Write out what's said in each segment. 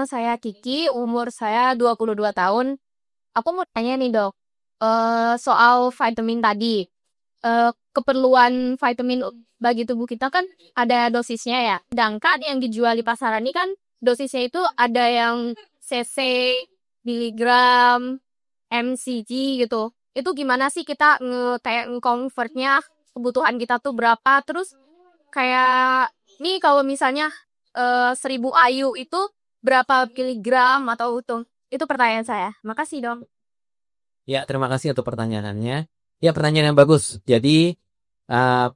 Saya Kiki, umur saya 22 tahun. Aku mau tanya nih dok, soal vitamin tadi. Keperluan vitamin bagi tubuh kita kan ada dosisnya ya. Sedangkan yang dijual di pasaran ini kan dosisnya itu ada yang cc, miligram, mcg gitu. Itu gimana sih kita kayak nge-convertnya kebutuhan kita tuh berapa? Terus kayak nih kalau misalnya 1000 IU itu berapa kilogram atau itu pertanyaan saya. Makasih dong. Ya, terima kasih untuk pertanyaannya. Ya, pertanyaan yang bagus. Jadi, uh,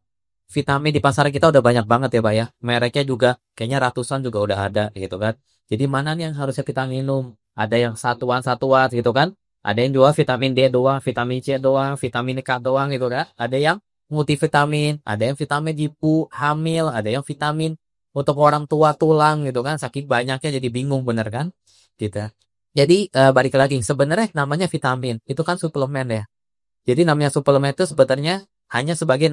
vitamin di pasar kita udah banyak banget ya, Pak ya. Mereknya juga kayaknya ratusan juga udah ada gitu kan. Jadi, mana nih yang harusnya kita minum? Ada yang satuan-satuan gitu kan. Ada yang jual vitamin D doang, vitamin C doang, vitamin K doang gitu kan. Ada yang multivitamin, ada yang vitamin ibu hamil, ada yang vitamin untuk orang tua tulang gitu kan. Saking banyaknya jadi bingung bener kan? Gitu. Jadi balik lagi, sebenarnya namanya vitamin, itu kan suplemen ya. Jadi namanya suplemen itu sebenarnya hanya sebagai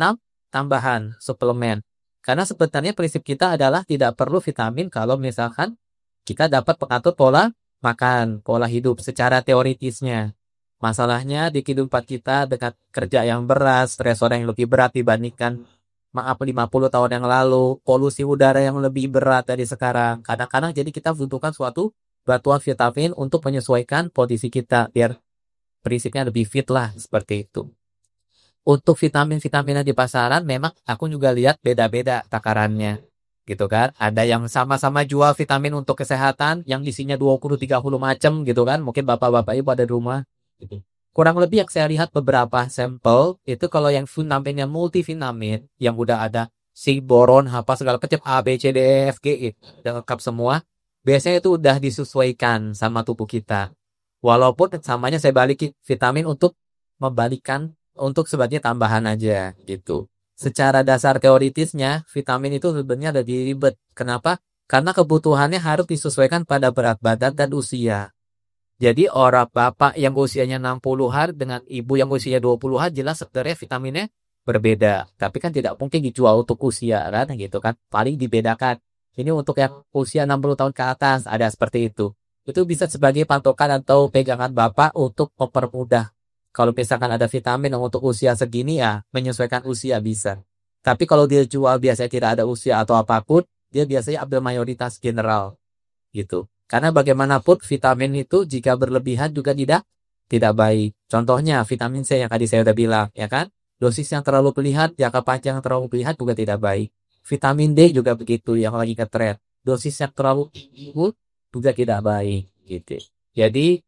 tambahan suplemen. Karena sebenarnya prinsip kita adalah tidak perlu vitamin kalau misalkan kita dapat mengatur pola makan, pola hidup secara teoritisnya. Masalahnya di kehidupan kita dengan kerja yang berat, stresor yang lebih berat dibandingkan maaf 50 tahun yang lalu, polusi udara yang lebih berat dari sekarang. Kadang-kadang jadi kita butuhkan suatu bantuan vitamin untuk menyesuaikan kondisi kita biar prinsipnya lebih fit lah seperti itu. Untuk vitamin-vitaminnya di pasaran memang aku juga lihat beda-beda takarannya. Gitu kan. Ada yang sama-sama jual vitamin untuk kesehatan yang isinya 20-30 macam gitu kan. Mungkin bapak-bapak ibu ada di rumah gitu. Kurang lebih yang saya lihat beberapa sampel itu kalau yang vitaminnya multivitamin yang udah ada si boron apa segala macam A B C D E F G I udah lengkap semua. Biasanya itu udah disesuaikan sama tubuh kita. Walaupun samanya saya balikin vitamin untuk membalikkan untuk sebagai tambahan aja gitu. Secara dasar teoritisnya, vitamin itu sebenarnya lebih ribet. Kenapa? Karena kebutuhannya harus disesuaikan pada berat badan dan usia. Jadi orang bapak yang usianya 60-an dengan ibu yang usianya 20-an jelas sebenarnya vitaminnya berbeda. Tapi kan tidak mungkin dijual untuk usia kan gitu kan. Paling dibedakan. Ini untuk yang usia 60 tahun ke atas ada seperti itu. Itu bisa sebagai patokan atau pegangan bapak untuk mempermudah. Kalau misalkan ada vitamin yang untuk usia segini ya menyesuaikan usia bisa. Tapi kalau dia jual biasanya tidak ada usia atau apapun, dia biasanya ambil mayoritas general gitu. Karena bagaimanapun vitamin itu jika berlebihan juga tidak baik. Contohnya vitamin C yang tadi saya udah bilang, ya kan? Dosis yang terlalu berlebihan, jangka panjang yang terlalu berlebihan juga tidak baik. Vitamin D juga begitu yang lagi ngetren. Dosis yang terlalu tinggi juga tidak baik gitu. Jadi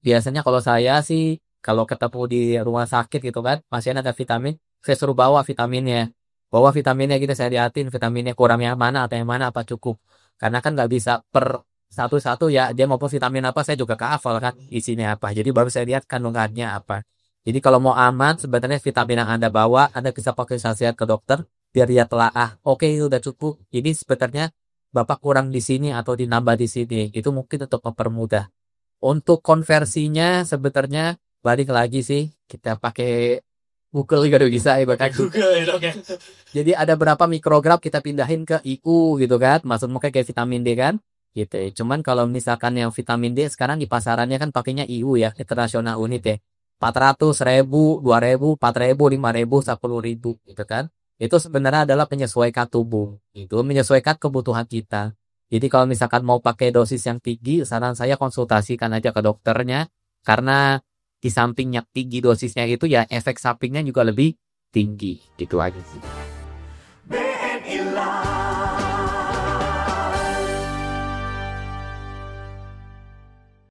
biasanya kalau saya sih kalau ketemu di rumah sakit gitu kan, pasien ada vitamin, saya suruh bawa vitaminnya. Bawa vitaminnya gitu saya liatin vitaminnya kurangnya mana atau yang mana apa cukup. Karena kan nggak bisa per satu-satu ya, dia mau vitamin apa saya juga kehafal kan isinya apa. Jadi baru saya lihat kandungannya apa. Jadi kalau mau aman sebenarnya vitamin yang Anda bawa, Anda bisa pakai konsultasi ke dokter biar dia telaah. Oke, itu udah cukup. Ini sebenarnya Bapak kurang di sini atau dinambah di sini. Itu mungkin untuk mempermudah. Untuk konversinya sebenarnya balik lagi sih kita pakai Google juga udah bisa ya pakai Google ya dok ya. Jadi ada berapa mikrogram kita pindahin ke IU gitu kan. Maksudnya kayak vitamin D kan. Gitu. Cuman kalau misalkan yang vitamin D sekarang di pasarannya kan pakainya IU ya, internasional unit ya. 400, 1000, 2000, 4000, 5000, 10.000 gitu kan. Itu sebenarnya adalah penyesuaikan tubuh. Itu menyesuaikan kebutuhan kita. Jadi kalau misalkan mau pakai dosis yang tinggi, saran saya konsultasikan aja ke dokternya. Karena di sampingnya tinggi dosisnya itu ya efek sampingnya juga lebih tinggi. Gitu aja sih.